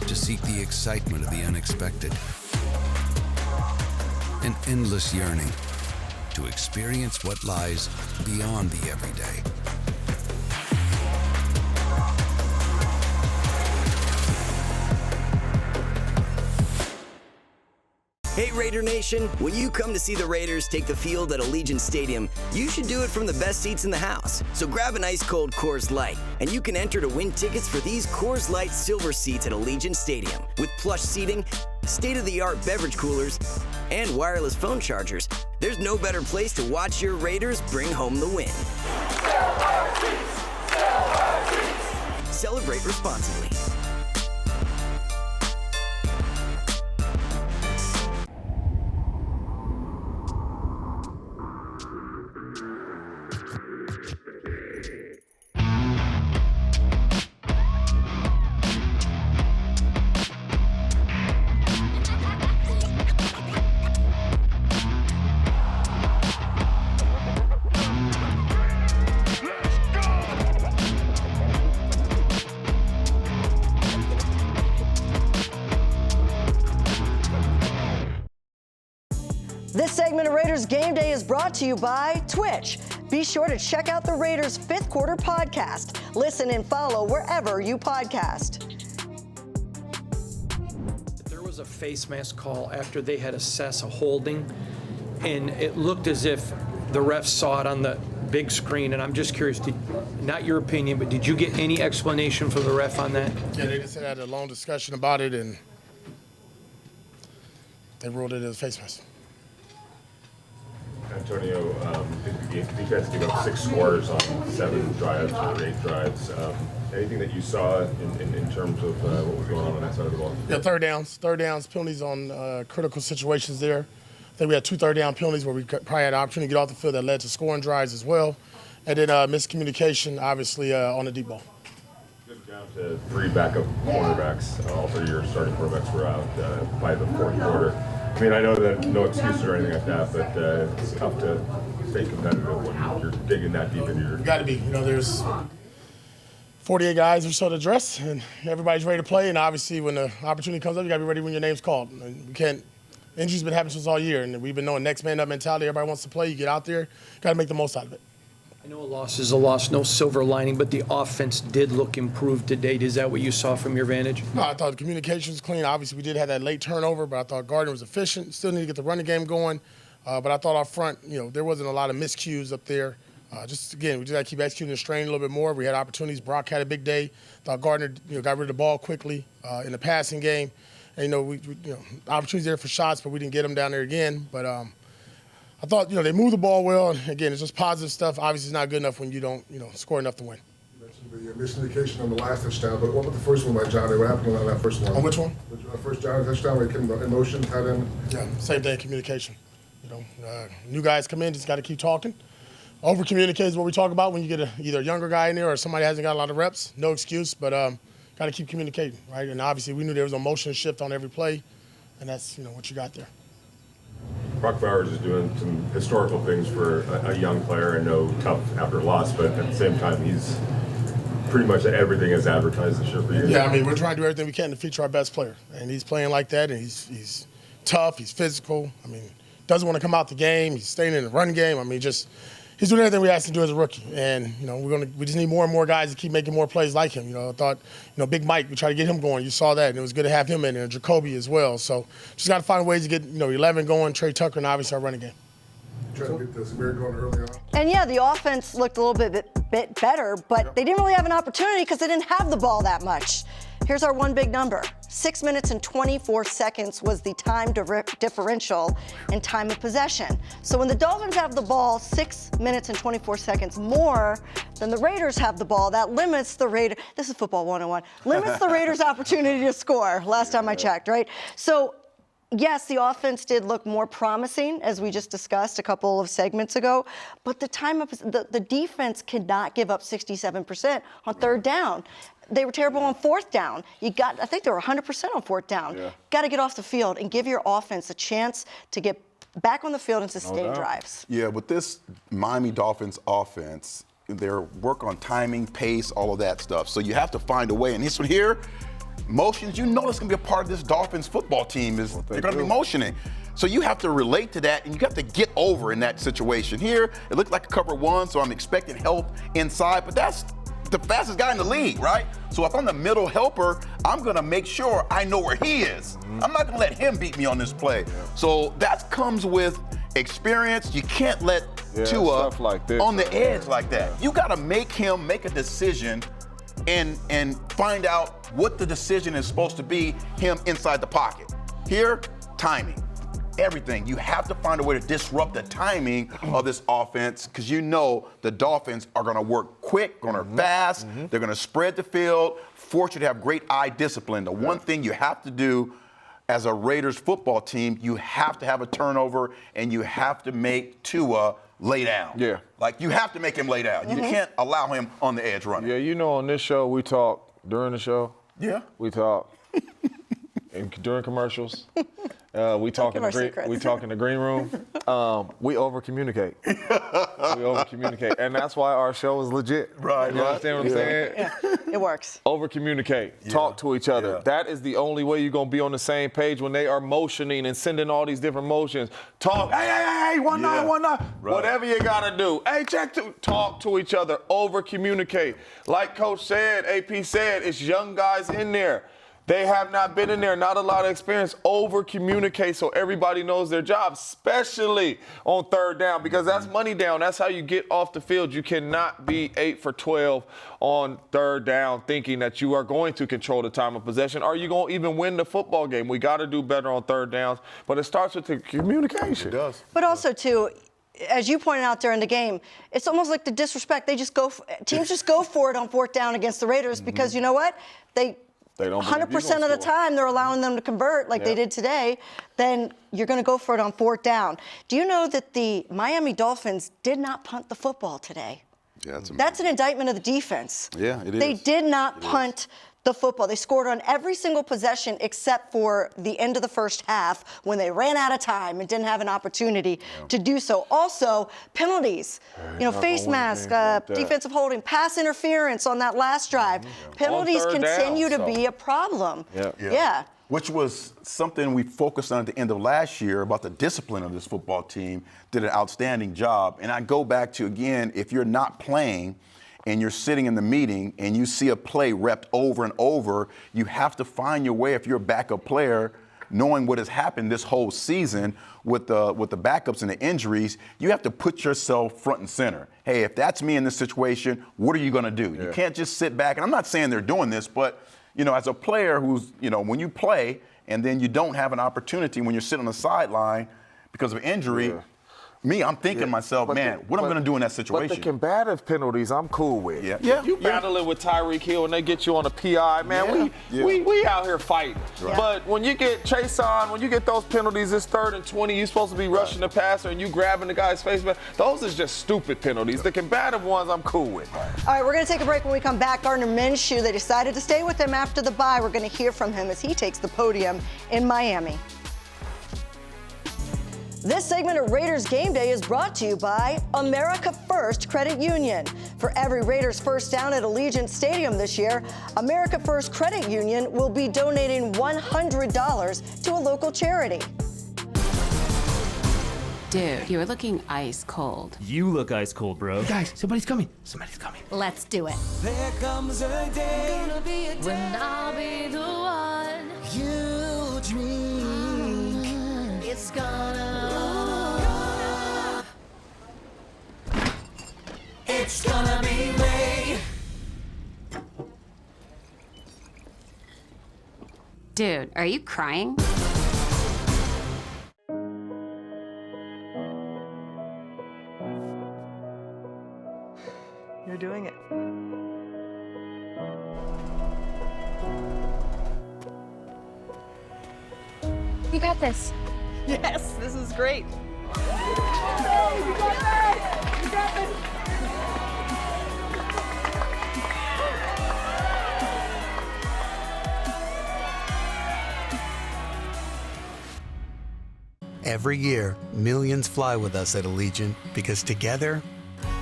to seek the excitement of the unexpected, an endless yearning to experience what lies beyond the everyday. Hey Raider Nation, when you come to see the Raiders take the field at Allegiant Stadium, you should do it from the best seats in the house. So grab an ice cold Coors Light, and you can enter to win tickets for these Coors Light silver seats at Allegiant Stadium. With plush seating, state-of-the-art beverage coolers, and wireless phone chargers, there's no better place to watch your Raiders bring home the win. Celebrate responsibly. This segment of Raiders Game Day is brought to you by Twitch. Be sure to check out the Raiders' fifth quarter podcast. Listen and follow wherever you podcast. There was a face mask call after they had assessed a holding, and it looked as if the refs saw it on the big screen, and I'm just curious, not your opinion, but did you get any explanation from the ref on that? Yeah, they just had a long discussion about it, and they ruled it as face mask. Antonio, the defense gave up 6 scores on 7 drives or 8 drives. Anything that you saw in terms of what was going on that side of the ball? Yeah, third downs, penalties on critical situations there. I think we had 2 third-down penalties where we probably had an opportunity to get off the field that led to scoring drives as well. And then miscommunication, obviously, on the deep ball. Down to 3 backup cornerbacks. All 3 of your starting quarterbacks were out by the fourth quarter. I mean, I know that no excuses or anything like that, but it's tough to stay competitive when you're digging that deep into your. You got to be. You know, there's 48 guys or so to dress, and everybody's ready to play. And obviously, when the opportunity comes up, you got to be ready when your name's called. We can't. Injuries been happening to us all year, and we've been knowing next man up mentality. Everybody wants to play. You get out there, got to make the most out of it. I know a loss is a loss, no silver lining, but the offense did look improved to date. Is that what you saw from your vantage? No, I thought the communication was clean. Obviously, we did have that late turnover, but I thought Gardner was efficient. Still need to get the running game going. But I thought our front, there wasn't a lot of miscues up there. Again, we just got to keep executing the strain a little bit more. We had opportunities. Brock had a big day. Thought Gardner, got rid of the ball quickly in the passing game. And, opportunities there for shots, but we didn't get them down there again. But I thought, they moved the ball well. And again, it's just positive stuff. Obviously, it's not good enough when you don't, score enough to win. You mentioned the miscommunication on the last touchdown, but what about the first one by Johnny? What happened on that first one? On which one? The first Johnny touchdown where he came in motion, tight end. Yeah, same thing, communication. New guys come in, just got to keep talking. Over-communicate is what we talk about when you get either a younger guy in there or somebody hasn't got a lot of reps. No excuse, but got to keep communicating, right? And obviously we knew there was a motion shift on every play, and that's, what you got there. Brock Bowers is doing some historical things for a young player. I know tough after loss, but at the same time, he's pretty much everything is advertised this year for you. Yeah, we're trying to do everything we can to feature our best player, and he's playing like that, and he's tough, he's physical. Doesn't want to come out the game. He's staying in the run game. He's doing everything we asked him to do as a rookie, and we just need more and more guys to keep making more plays like him. I thought, Big Mike, we tried to get him going. You saw that, and it was good to have him in there, and Jacoby as well. So just got to find ways to get 11 going, Trey Tucker, and obviously our running game. Trying to get the Samir going early on. And yeah, the offense looked a little bit better, but they didn't really have an opportunity because they didn't have the ball that much. Here's our one big number. 6 minutes and 24 seconds was the time differential in time of possession. So when the Dolphins have the ball 6 minutes and 24 seconds more than the Raiders have the ball, that limits the Raiders. This is football 101. Limits the Raiders' opportunity to score, last time I checked, right? So yes, the offense did look more promising, as we just discussed a couple of segments ago, but the defense could not give up 67% on third down. They were terrible on fourth down. I think they were 100% on fourth down. Yeah. Got to get off the field and give your offense a chance to get back on the field and sustain drives. Yeah, with this Miami Dolphins offense, their work on timing, pace, all of that stuff. So you have to find a way. And this one here, motions, that's going to be a part of this Dolphins football team is they're going to be motioning. So you have to relate to that, and you have to get over in that situation. Here, it looked like a cover one, so I'm expecting help inside, but that's the fastest guy in the league, right? So if I'm the middle helper, I'm going to make sure I know where he is. I'm not going to let him beat me on this play. So that comes with experience. You can't let Tua like this, on the edge like that. You got to make him make a decision and find out what the decision is supposed to be, him inside the pocket. Here, timing. Everything. You have to find a way to disrupt the timing of this offense because the Dolphins are going to work quick, going to fast. They're going to spread the field, force you to have great eye discipline. The one thing you have to do as a Raiders football team, you have to have a turnover and you have to make Tua lay down. Yeah. Like you have to make him lay down. You can't allow him on the edge running. Yeah, on this show, we talk during the show. Yeah. We talk during commercials. We talk in the green room. We over communicate. And that's why our show is legit. Right. You understand what I'm saying? Yeah, it works. Over communicate. Talk to each other. That is the only way you're gonna be on the same page when they are motioning and sending all these different motions. Talk. Hey, 1-9, 1-9. Right. Whatever you gotta do. Hey, talk to each other. Over communicate. Like Coach said, AP said, it's young guys in there. They have not been in there, not a lot of experience. Over-communicate so everybody knows their job, especially on third down, because that's money down. That's how you get off the field. You cannot be 8 for 12 on third down thinking that you are going to control the time of possession. Are you going to even win the football game? We got to do better on third downs, but it starts with the communication. It does. But also, too, as you pointed out during the game, it's almost like the disrespect. Teams just go for it on fourth down against the Raiders because you know what? They don't 100% of the time they're allowing them to convert like they did today, then you're going to go for it on fourth down. Do you know that the Miami Dolphins did not punt the football today? Yeah, that's an indictment of the defense. Yeah, it is. They did not punt the football. They scored on every single possession except for the end of the first half when they ran out of time and didn't have an opportunity to do so. Also, penalties, face mask, defensive holding, pass interference on that last drive. Penalties continue to be a problem. Yeah. Which was something we focused on at the end of last year about the discipline of this football team. Did an outstanding job. And I go back to, again, if you're not playing and you're sitting in the meeting and you see a play repped over and over, you have to find your way, if you're a backup player, knowing what has happened this whole season with the backups and the injuries, you have to put yourself front and center. Hey, if that's me in this situation, what are you going to do? You can't just sit back. And I'm not saying they're doing this, but, you know, as a player who's, you know, when you play and then you don't have an opportunity when you're sitting on the sideline because of injury, I'm thinking to myself, man, what am I going to do in that situation? But the combative penalties, I'm cool with. Yeah. You battling with Tyreek Hill and they get you on a PI, man. We out here fighting. Right. But when you get Chase on, when you get those penalties, it's 3rd and 20. You're supposed to be rushing the passer and you grabbing the guy's face. Man, those is just stupid penalties. The combative ones, I'm cool with. All right, we're going to take a break. When we come back, Gardner Minshew, they decided to stay with him after the bye. We're going to hear from him as he takes the podium in Miami. This segment of Raiders Game Day is brought to you by America First Credit Union. For every Raiders first down at Allegiant Stadium this year, America First Credit Union will be donating $100 to a local charity. Dude, you are looking ice cold. You look ice cold, bro. Guys, somebody's coming. Somebody's coming. Let's do it. There comes a day when I'll be the one you dream. It's gonna be me. Dude, are you crying? You're doing it. You got this. Yes, this is great. Every year, millions fly with us at Allegiant because together,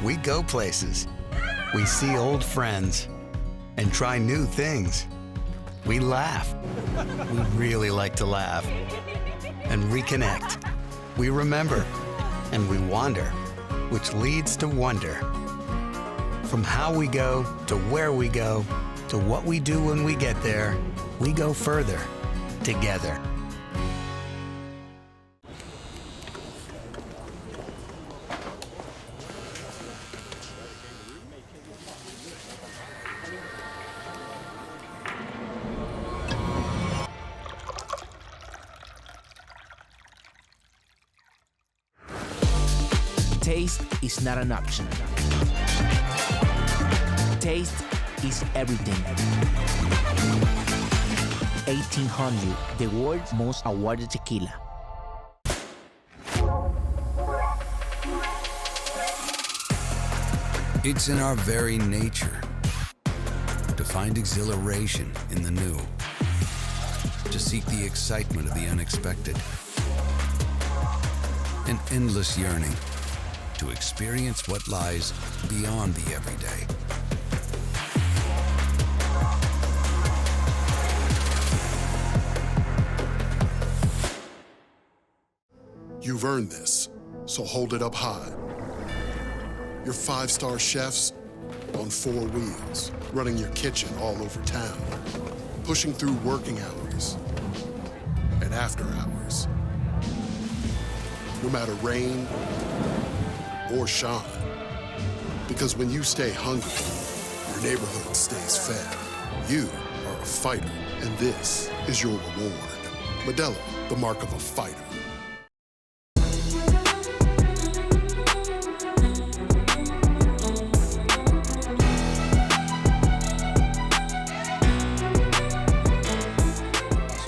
we go places. We see old friends and try new things. We laugh. We really like to laugh. And reconnect. We remember. And we wander, which leads to wonder. From how we go to where we go to what we do when we get there, we go further together. Taste is not an option. Taste is everything. 1800, the world's most awarded tequila. It's in our very nature to find exhilaration in the new, to seek the excitement of the unexpected, an endless yearning to experience what lies beyond the everyday. You've earned this, so hold it up high. Your 5-star chefs on 4 wheels, running your kitchen all over town, pushing through working hours and after hours. No matter rain or shine. Because when you stay hungry, your neighborhood stays fed. You are a fighter, and this is your reward. Modelo, the mark of a fighter.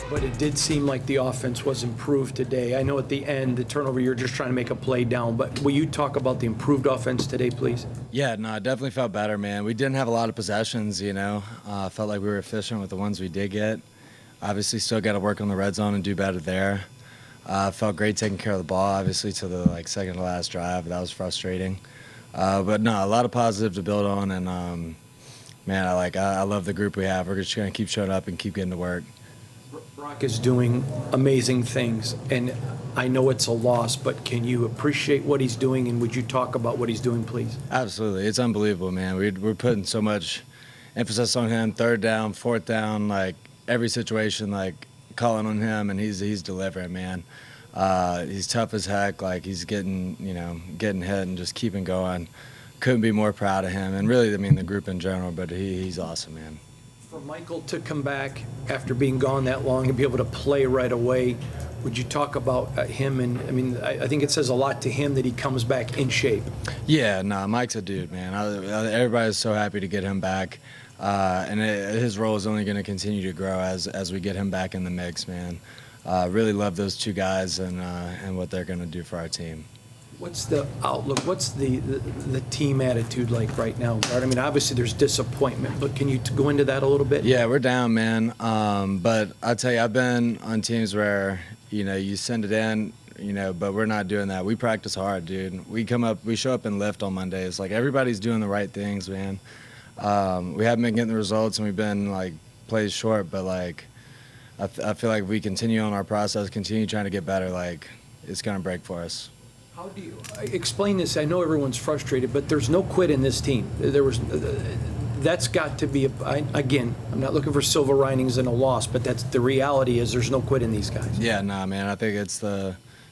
But it did seem like the offense was improved today. I know at the end, the turnover, you're just trying to make a play down, but will you talk about the improved offense today, please? Yeah, no, it definitely felt better, man. We didn't have a lot of possessions, you know. Felt like we were efficient with the ones we did get. Obviously, still got to work on the red zone and do better there. Felt great taking care of the ball, obviously, to the second to last drive. That was frustrating. But no, a lot of positive to build on, and man, I love the group we have. We're just going to keep showing up and keep getting to work. Brock is doing amazing things, and I know it's a loss, but can you appreciate what he's doing, and would you talk about what he's doing, please? Absolutely. It's unbelievable, man. We're putting so much emphasis on him, 3rd down, 4th down, like every situation, like calling on him, and he's delivering, man. He's tough as heck. Like, he's getting hit and just keeping going. Couldn't be more proud of him, and really, I mean, the group in general. But he's awesome, man. For Michael to come back after being gone that long and be able to play right away, would you talk about him? And I mean, I think it says a lot to him that he comes back in shape. Yeah, Mike's a dude, man. Everybody's so happy to get him back, and his role is only going to continue to grow as we get him back in the mix, man. Really love those two guys and what they're going to do for our team. What's the outlook? What's the team attitude like right now, Bart? I mean, obviously there's disappointment, but can you go into that a little bit? Yeah, we're down, man. But I'll tell you, I've been on teams where, you send it in, but we're not doing that. We practice hard, dude. We show up and lift on Mondays. Like, everybody's doing the right things, man. We haven't been getting the results, and we've been, like, plays short, but, like, I feel like if we continue on our process, continue trying to get better, like, it's going to break for us. How do you explain this? I know everyone's frustrated, but there's no quit in this team. That's got to be, again, I'm not looking for silver linings in a loss, but that's the reality is there's no quit in these guys. Yeah, man. I think it's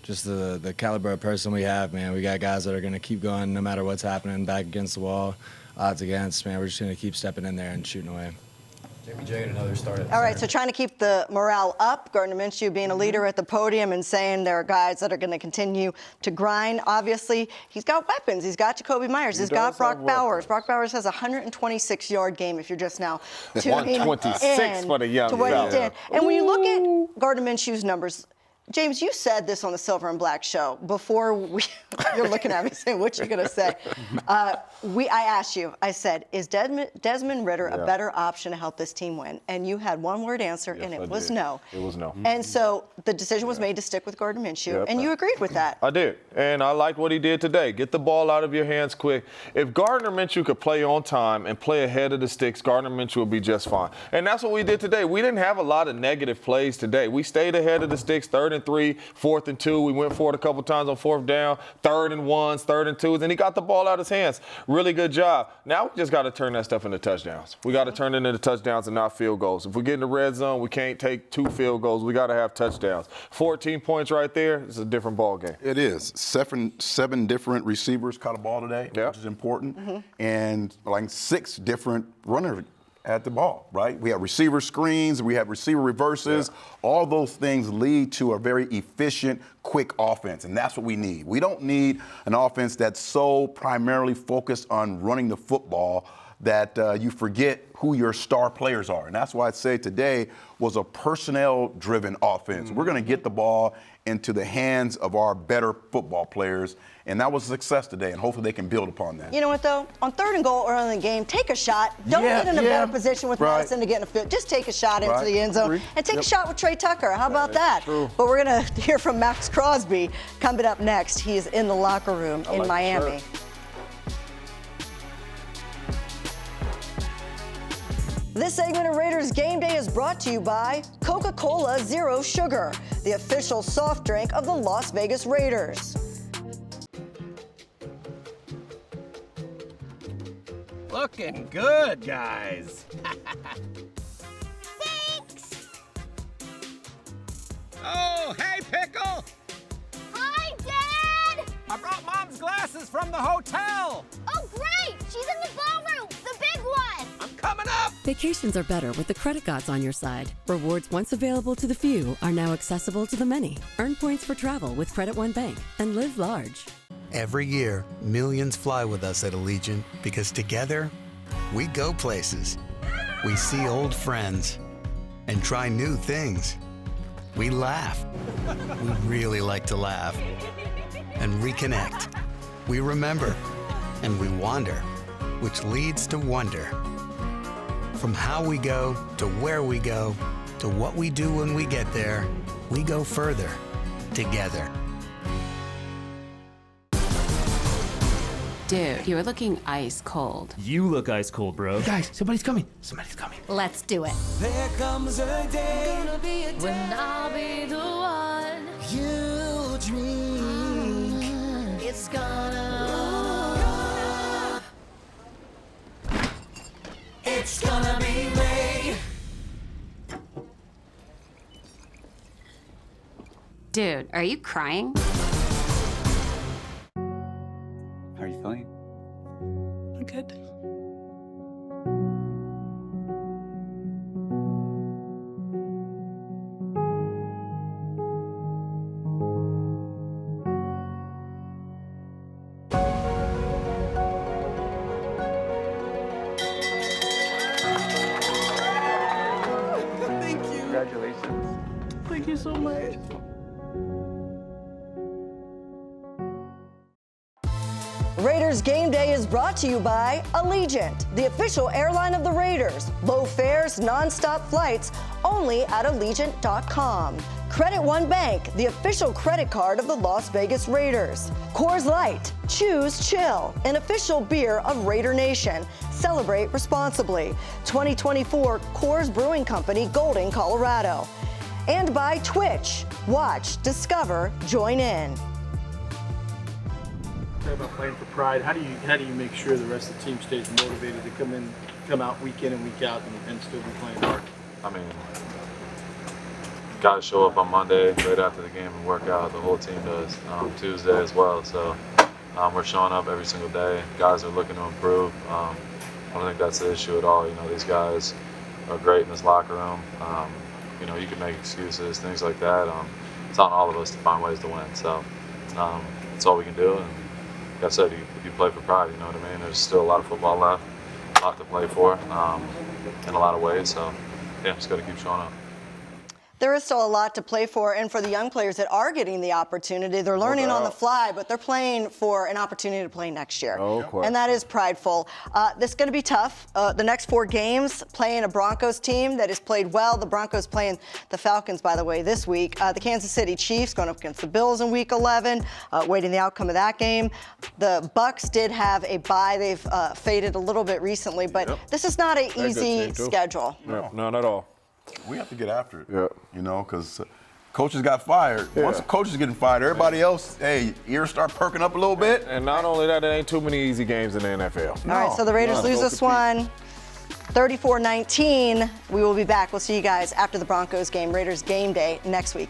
just the caliber of person we have, man. We got guys that are going to keep going no matter what's happening, back against the wall, odds against, man. We're just going to keep stepping in there and shooting away. J and another start at All right, so trying to keep the morale up, Gardner Minshew being a leader at the podium and saying there are guys that are going to continue to grind. Obviously, he's got weapons. He's got Jacoby Myers. He's got Brock Bowers. Brock Bowers has a 126-yard game if you're just now tuning in. 126 for the young to what he fella. did. And when you look at Gardner Minshew's numbers, James, you said this on the Silver and Black show before you're looking at me saying, what you going to say? I asked you, I said, is Desmond Ridder a better option to help this team win? And you had one word answer, and it was no. It was no. And so the decision was made to stick with Gardner Minshew, and you agreed with that. I did, and I liked what he did today. Get the ball out of your hands quick. If Gardner Minshew could play on time and play ahead of the sticks, Gardner Minshew would be just fine. And that's what we did today. We didn't have a lot of negative plays today. We stayed ahead of the sticks, 3rd and 3, 4th and 2. We went for it a couple times on 4th down, 3rd and 1s, 3rd and 2s, and he got the ball out of his hands. Really good job. Now we just got to turn that stuff into touchdowns. We got to turn it into touchdowns and not field goals. If we get in the red zone, we can't take 2 field goals. We got to have touchdowns. 14 points right there. It's a different ball game. It is. Seven different receivers caught a ball today, which is important, and like 6 different runners at the ball, right? We have receiver screens, we have receiver reverses. All those things lead to a very efficient, quick offense, and that's what we need. We don't need an offense that's so primarily focused on running the football that you forget who your star players are. And that's why I'd say today was a personnel-driven offense. We're going to get the ball into the hands of our better football players, and that was a success today, and hopefully they can build upon that. You know what, though? On 3rd and goal early in the game, take a shot. Don't get in a better position with Madison to get in a fit. Just take a shot into the end zone and take a shot with Trey Tucker. How about that? But we're going to hear from Max Crosby coming up next. He is in the locker room in Miami. This segment of Raiders Game Day is brought to you by Coca-Cola Zero Sugar, the official soft drink of the Las Vegas Raiders. Looking good, guys. Thanks. Oh, hey, Pickle. Hi, Dad. I brought Mom's glasses from the hotel. Oh, great. She's in the ballroom, the big one. I'm coming up. Vacations are better with the credit gods on your side. Rewards once available to the few are now accessible to the many. Earn points for travel with Credit One Bank and live large. Every year, millions fly with us at Allegiant because together, we go places. We see old friends and try new things. We laugh. We really like to laugh. And reconnect. We remember. And we wander, which leads to wonder. From how we go to where we go to what we do when we get there, we go further together. Dude, you are looking ice cold. You look ice cold, bro. Guys, somebody's coming. Somebody's coming. Let's do it. There comes a day when I'll be the one you dream. It's gonna be made. Dude, are you crying? How are you feeling? I'm good. Thank you. Congratulations. Thank you so much. Raiders Game Day is brought to you by Allegiant, the official airline of the Raiders. Low fares, nonstop flights, only at Allegiant.com. Credit One Bank, the official credit card of the Las Vegas Raiders. Coors Light, choose chill, an official beer of Raider Nation. Celebrate responsibly. 2024 Coors Brewing Company, Golden, Colorado. And by Twitch, watch, discover, join in. About playing for pride, how do you make sure the rest of the team stays motivated to come out week in and week out and still be playing hard? I mean, guys show up on Monday right after the game and work out. The whole team does. Tuesday as well. So we're showing up every single day. Guys are looking to improve. I don't think that's the issue at all. You know, these guys are great in this locker room. You know, you can make excuses, things like that. It's on all of us to find ways to win. So that's all we can do. And like I said, you play for pride, you know what I mean? There's still a lot of football left, a lot to play for in a lot of ways. So, yeah, just got to keep showing up. There is still a lot to play for, and for the young players that are getting the opportunity, they're learning on the fly, but they're playing for an opportunity to play next year. And that is prideful. This is going to be tough. The next 4 games, playing a Broncos team that has played well. The Broncos playing the Falcons, by the way, this week. The Kansas City Chiefs going up against the Bills in Week 11, waiting the outcome of that game. The Bucs did have a bye. They've faded a little bit recently, but this is not an easy schedule. No, not at all. We have to get after it, you know, because coaches got fired. Once the coach is getting fired, everybody else, hey, ears start perking up a little bit. And not only that, there ain't too many easy games in the NFL. All right, so the Raiders lose this one, 34-19. We will be back. We'll see you guys after the Broncos game, Raiders Game Day next week.